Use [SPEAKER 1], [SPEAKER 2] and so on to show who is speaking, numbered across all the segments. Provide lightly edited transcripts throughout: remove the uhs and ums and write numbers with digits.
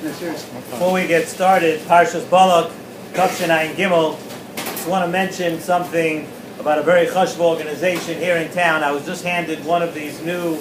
[SPEAKER 1] Before we get started, Parshas Balak, Kafshin Ayin Gimel, just want to mention something about a very chashuv organization here in town. I was just handed one of these new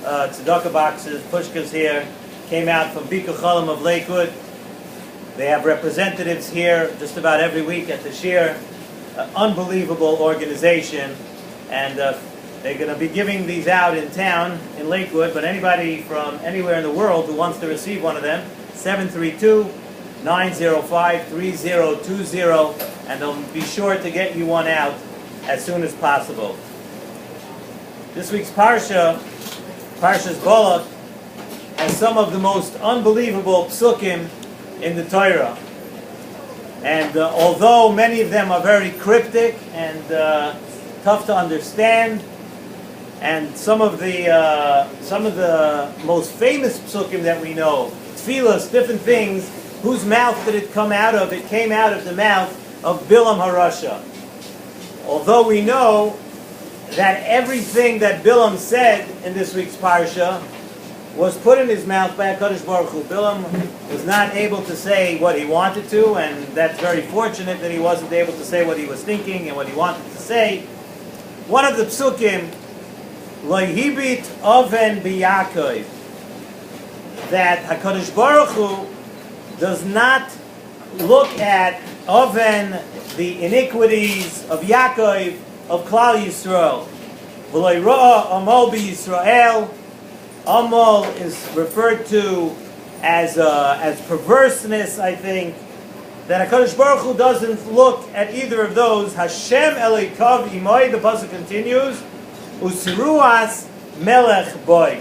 [SPEAKER 1] tzedakah boxes, pushkas here, came out from Bika Cholim of Lakewood. They have representatives here just about every week at the Shiur. Unbelievable organization, and they're going to be giving these out in town in Lakewood, but anybody from anywhere in the world who wants to receive one of them, 732-905-3020, and they'll be sure to get you one out as soon as possible. This week's Parsha, Parshas Balak, has some of the most unbelievable psukim in the Torah. And although many of them are very cryptic and tough to understand, and some of the most famous psukim that we know, tefillas, different things, whose mouth did it come out of? It came out of the mouth of Bilam HaRasha. Although we know that everything that Bilam said in this week's parsha was put in his mouth by HaKadosh Baruch Hu. Bilam was not able to say what he wanted to, and that's very fortunate that he wasn't able to say what he was thinking and what he wanted to say. One of the psukim, Lo'hibit oven b'Yaakov, that HaKadosh Baruch Hu does not look at oven, the iniquities of Yaakov, of Klal Yisrael. V'lo yirah amol b'Yisrael. Amal is referred to as perverseness, I think. That HaKadosh Baruch Hu doesn't look at either of those. Hashem Elokav Imoi, the pasuk continues, Usiruas Melech Boy.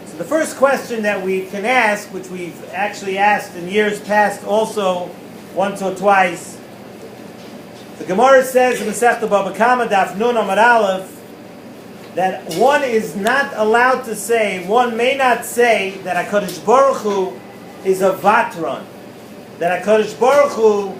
[SPEAKER 1] So the first question that we can ask, which we've actually asked in years past also, once or twice, the Gemara says in the Masechta Baba Kama Daf Nun Amud Aleph, that one is not allowed to say, one may not say that HaKadosh Baruch Hu is a vatran, that HaKadosh Baruch Hu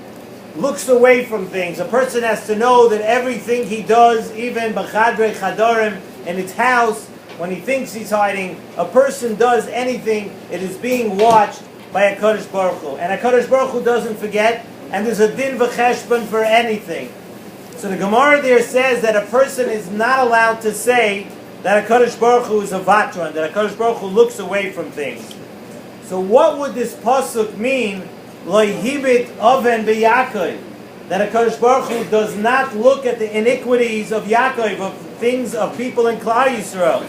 [SPEAKER 1] looks away from things. A person has to know that everything he does, even b'chadrei chadarim, in his house, when he thinks he's hiding, a person does anything, it is being watched by HaKadosh Baruch Hu. And HaKadosh Baruch Hu doesn't forget, and there's a din v'cheshbon for anything. So the Gemara there says that a person is not allowed to say that HaKadosh Baruch Hu is a vatran, that HaKadosh Baruch Hu looks away from things. So what would this pasuk mean, Lo'hibit oven b'Yaakov, that HaKadosh Baruch Hu does not look at the iniquities of Yaakov, of things of people in Klal Yisrael?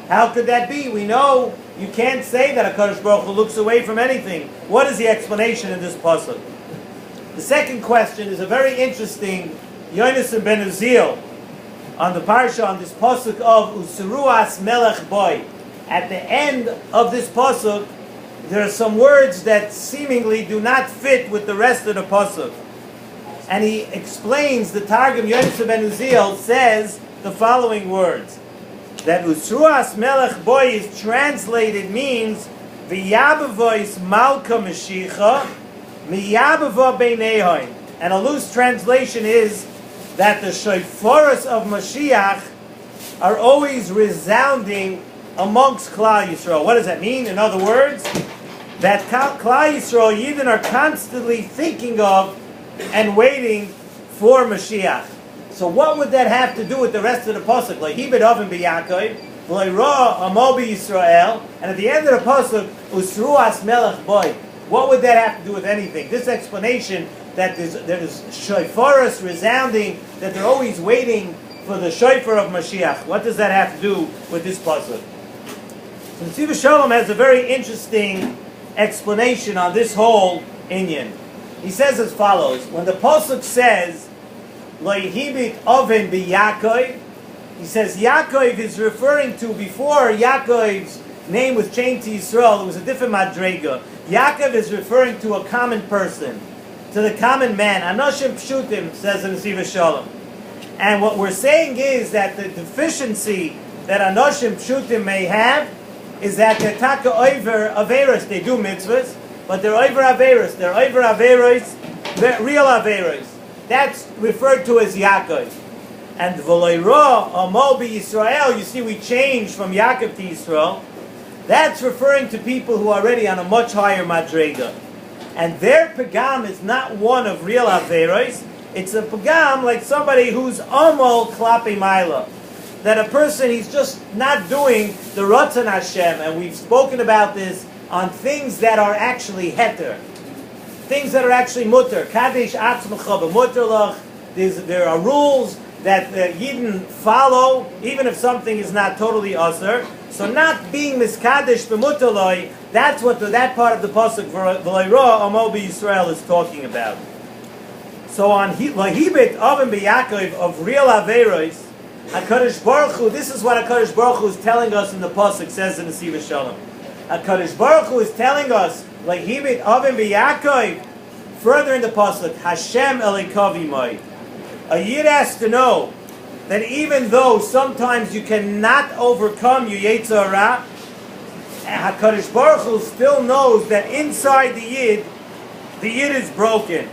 [SPEAKER 1] How could that be? We know you can't say that HaKadosh Baruch Hu looks away from anything. What is the explanation in this pasuk? The second question is a very interesting Yonasan ben Uziel on the parsha, on this pasuk of Usiruas Melech Boy. At the end of this pasuk, there are some words that seemingly do not fit with the rest of the pasuk. And he explains, the Targum Yonasan ben Uziel says the following words, that Usiruas Melech Boy is translated means V'yabavois Malka Mashiach Miyabava Beineihoin. And a loose translation is that the shofaros of Mashiach are always resounding amongst Klal Yisrael. What does that mean? In other words, that Klal Yisrael, Yidden, are constantly thinking of and waiting for Mashiach. So what would that have to do with the rest of the pasuk? Like Hibid Oven b'Yaakov, V'lo'yirah Amol b'Yisrael, and at the end of the pasuk, Usruas Melech Boy. What would that have to do with anything? This explanation that there's shofaros resounding, that they're always waiting for the shofar of Mashiach. What does that have to do with this pasuk? So Nesivos Shalom has a very interesting explanation on this whole inyan. He says as follows: when the pasuk says Lo'hibit oven b'Yaakov, he says Yaakov is referring to, before Yaakov's name was changed to Yisrael, it was a different madrega. Yaakov is referring to a common person, to the common man. Anoshim pshutim, says in Nesivos Shalom. And what we're saying is that the deficiency that Anoshim pshutim may have is that they're taka over averos. They do mitzvahs, but they're over averos. They're over averos, real averos. That's referred to as Yaakov. And v'lo yirah amol b'Yisrael, you see we changed from Yaakov to Yisrael. That's referring to people who are already on a much higher madrega. And their pagam is not one of real averos. It's a pagam like somebody who's amal klape maila. That a person, he's just not doing the Ratzon Hashem. And we've spoken about this on things that are actually heter. Things that are actually mutter. Kadesh atzmecha b'mutter lach. There are rules that the Yidden follow, even if something is not totally asur. So not being miskadesh b'mutter loi, that's what that part of the pasuk v'leira amo b'Yisrael is talking about. So on lahibit avim b'Yaakov of real averos, HaKadosh Baruch Hu, this is what HaKadosh Baruch Hu is telling us in the pasuk, says in the Nesivos Shalom. HaKadosh Baruch Hu is telling us, lahibit avim b'Yaakov, further in the pasuk, Hashem elikavi mai. A Yid has to know that even though sometimes you cannot overcome your Yetzer Hara, HaKadosh Baruch Hu still knows that inside the Yid is broken.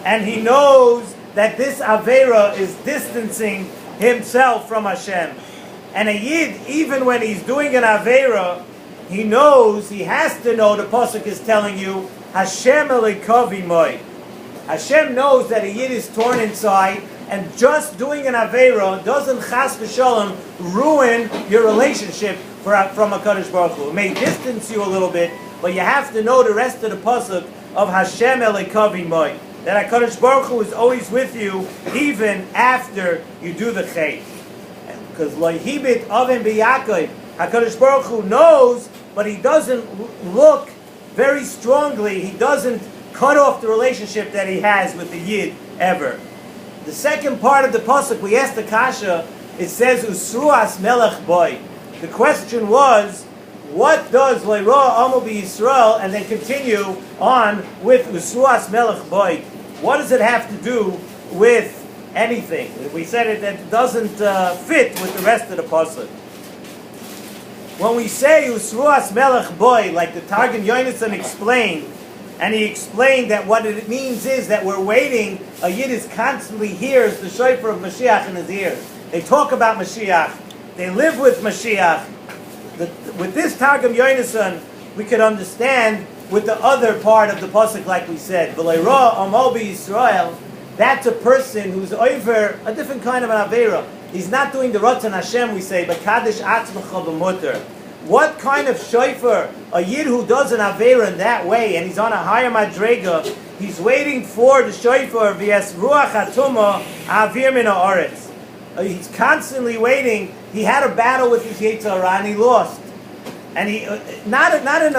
[SPEAKER 1] And he knows that this Avera is distancing himself from Hashem. And a Yid, even when he's doing an Avera, he knows, he has to know, the Pasuk is telling you, Hashem elikavi moi. Hashem knows that a Yid is torn inside, and just doing an Avera doesn't chas v'shalom ruin your relationship from HaKadosh Baruch Hu. It may distance you a little bit, but you have to know the rest of the pasuk of Hashem elikavi moi. That HaKadosh Baruch Hu is always with you, even after you do the chet. Because lo'hibit avim b'Yaakov, HaKadosh Baruch Hu knows, but he doesn't look very strongly. He doesn't cut off the relationship that he has with the Yid ever. The second part of the pasuk, we asked the kasha, it says Usruas Melech Boy. The question was, what does Leira Amo B'Yisrael, and then continue on with Usruas Melech Boy? What does it have to do with anything? We said it doesn't fit with the rest of the pasuk. When we say Usruas Melech Boy, like the Targum Yonasan explained, and he explained that what it means is that we're waiting, a Yid is constantly hears the shofar of Mashiach in his ears. They talk about Mashiach. They live with Mashiach. With this Targum Yonasan, we could understand with the other part of the pasuk, like we said, V'leira amo b'Yisrael, that's a person who's over a different kind of an Avera. He's not doing the Ratzon Hashem, we say, but Kadesh atzmecha b'mutter. What kind of shofar, a Yid who does an Avera in that way, and he's on a higher madrega, he's waiting for the shofar, v'yas ruach hatuma avir min ha'aretz. He's constantly waiting. He had a battle with his Yetzer Hara and he lost. And he not in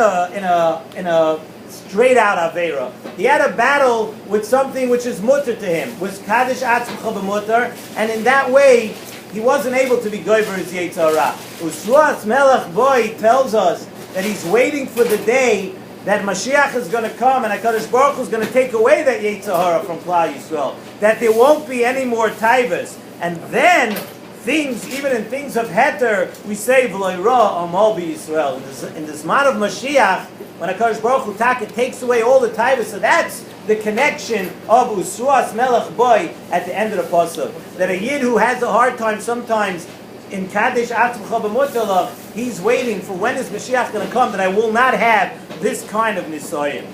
[SPEAKER 1] a straight out Avera. He had a battle with something which is mutter to him, was Kadesh atzmecha b'mutter, and in that way, he wasn't able to be goyver his Yetzer Hara. Usruas Melech Boy tells us that he's waiting for the day that Mashiach is going to come and HaKadosh Baruch Hu is going to take away that Yetzer Hara from Klal Yisrael. That there won't be any more taivas. And then, things, even in things of heter, we say, V'loira amal b'Yisrael. In this man of Mashiach, when HaKadosh Baruch Hu takes away all the taivas, so that's the connection of Usruas Melech Boy at the end of the pasuk. That a Yid who has a hard time sometimes in Kadesh Atzmecha B'Mutalach, he's waiting for when is Mashiach going to come, that I will not have this kind of Nisoyim.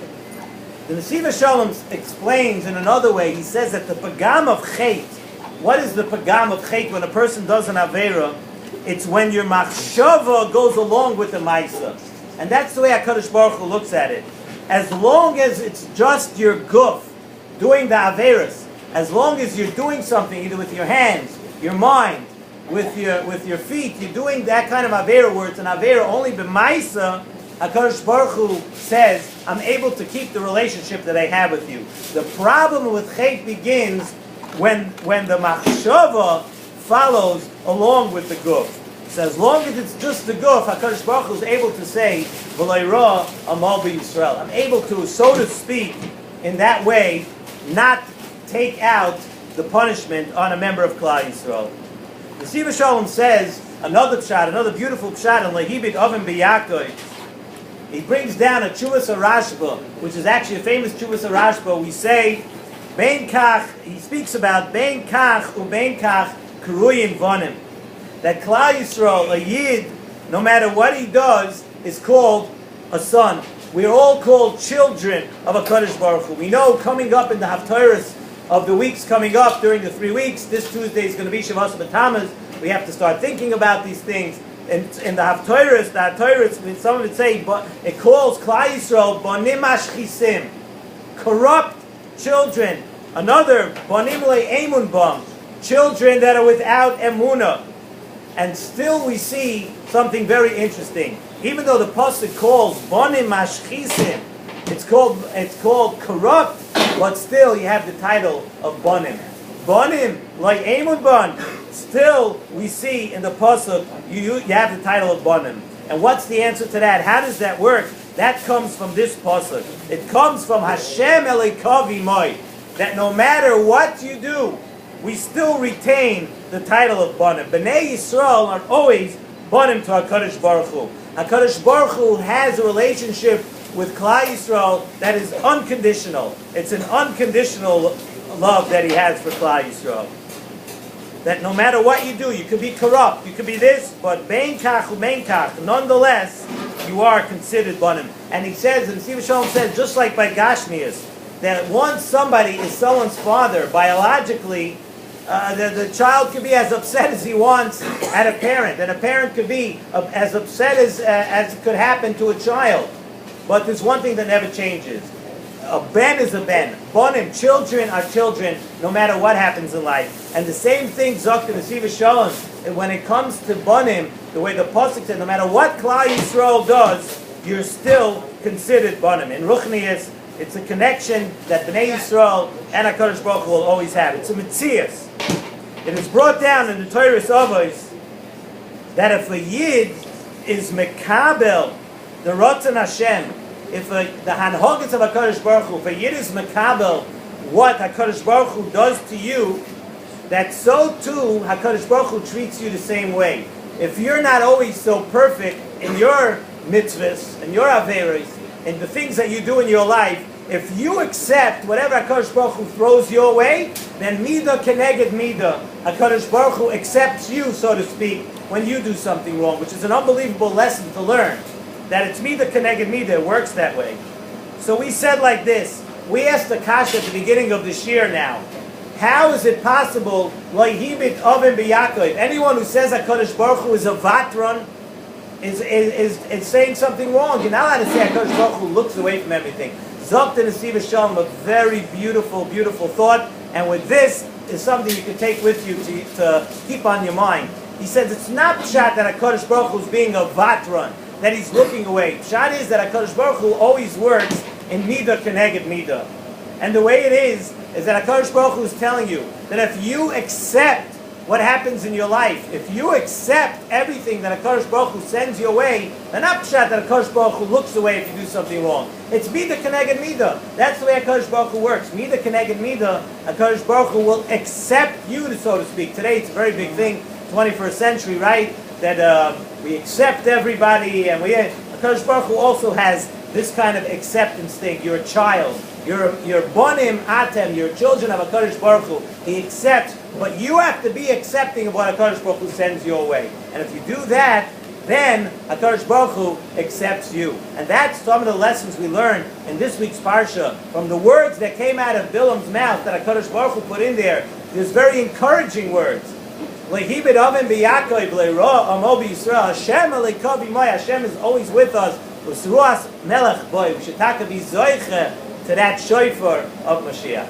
[SPEAKER 1] The Nesivos Shalom explains in another way, he says that the Pagam of Chet, what is the Pagam of Chet when a person does an Avera? It's when your Machshava goes along with the Maisa. And that's the way HaKadosh Baruch Hu looks at it. As long as it's just your guf doing the Averas, as long as you're doing something either with your hands, your mind, with your feet, you're doing that kind of Avera where it's an Avera only b'maisa, HaKadosh Baruch Hu says, I'm able to keep the relationship that I have with you. The problem with Chet begins when the Machshava follows along with the guf. So as long as it's just the guf, HaKadosh Baruch Hu is able to say, V'loira amal b'Yisrael. I'm able to, so to speak, in that way, not take out the punishment on a member of Klal Yisrael. The Nesivos Shalom says, another pshat, another beautiful pshat, on Lehibit Avim B'Yaakov. He brings down a Tshuvas Rashba, which is actually a famous Tshuvas Rashba. We say, Bein Kach, he speaks about Bein Kach u'Bein Kach K'ruyim Vonim. That Klal Yisrael, a Yid, no matter what he does, is called a son. We are all called children of HaKadosh Baruch Hu. We know coming up in the Haftarahs of the weeks coming up during the 3 weeks, this Tuesday is going to be Shavas B'Tamaz. We have to start thinking about these things. In the Haftarahs, some of it say, but it calls Klal Yisrael Banim Ashchisim, corrupt children. Another, Banim Le'emun Bam, children that are without emunah. And still we see something very interesting. Even though the pasuk calls Banim Ashchisim, it's called corrupt, but still you have the title of Banim. Banim, like Emun Ban, still we see in the pasuk you have the title of Banim. And what's the answer to that? How does that work? That comes from this pasuk. It comes from Hashem Elikavi Moi, that no matter what you do, we still retain the title of Banim. Bnei Yisrael are always Banim to HaKadosh Baruch Hu. HaKadosh Baruch Hu has a relationship with Klal Yisrael that is unconditional. It's an unconditional love that he has for Klal Yisrael. That no matter what you do, you could be corrupt, you could be this, but bein kach u'mein kach, nonetheless, you are considered Banim. And he says, and Nesivos Shalom says, just like by Gashmias, that once somebody is someone's father, biologically, the child could be as upset as he wants at a parent, and a parent could be as upset as could happen to a child. But there's one thing that never changes. A ben is a ben. Banim, children are children, no matter what happens in life. And the same thing, Zok to Nesivos Shalom, when it comes to Banim, the way the pasuk said, no matter what Klal Yisrael does, you're still considered Banim. In Ruchnius, it's a connection that Bnei Yisrael and HaKadosh Baruch Hu will always have. It's a mitzias. It is brought down in the Torah Avos that if a Yid is mekabel, the Ratzon Hashem, if the Hanhogis of HaKadosh Baruch Hu, if a Yid is mekabel, what HaKadosh Baruch Hu does to you, that so too HaKadosh Baruch Hu treats you the same way. If you're not always so perfect in your mitzvahs, in your averos, in the things that you do in your life, if you accept whatever HaKadosh Baruch Hu throws your way, then midah keneged midah. HaKadosh Baruch Hu accepts you, so to speak, when you do something wrong, which is an unbelievable lesson to learn. That it's midah keneged midah, it works that way. So we said like this, we asked the kasha at the beginning of this year now, how is it possible, lo'hibit ovim b'Yaakov, anyone who says HaKadosh Baruch Hu is a vatron, is saying something wrong. You're not allowed to say HaKadosh Baruch Hu looks away from everything. Zok to Nesivos Shalom, a very beautiful, beautiful thought, and with this is something you can take with you to keep on your mind. He says it's not pshat that HaKadosh Baruch Hu is being a vatron, that he's looking away. Pshat is that HaKadosh Baruch Hu always works in midah keneged midah. And the way it is that HaKadosh Baruch Hu is telling you that if you accept what happens in your life, if you accept everything that HaKadosh Baruch Hu sends your way, then not pshat that HaKadosh Baruch Hu looks away if you do something wrong. It's midah keneged midah. That's the way HaKadosh Baruch Hu works. Midah keneged midah. HaKadosh Baruch Hu will accept you, so to speak. Today it's a very big thing, 21st century, right? That we accept everybody, and HaKadosh Baruch Hu also has this kind of acceptance thing. You're a child. You're bonim atem. You're children of HaKadosh Baruch Hu. He accepts, but you have to be accepting of what HaKadosh Baruch Hu sends your way. And if you do that, then HaKadosh Baruch Hu accepts you. And that's some of the lessons we learned in this week's Parsha. From the words that came out of Bilam's mouth that HaKadosh Baruch Hu put in there, there's very encouraging words. Hashem is always with us. We should be zoiche to that shofar of Mashiach.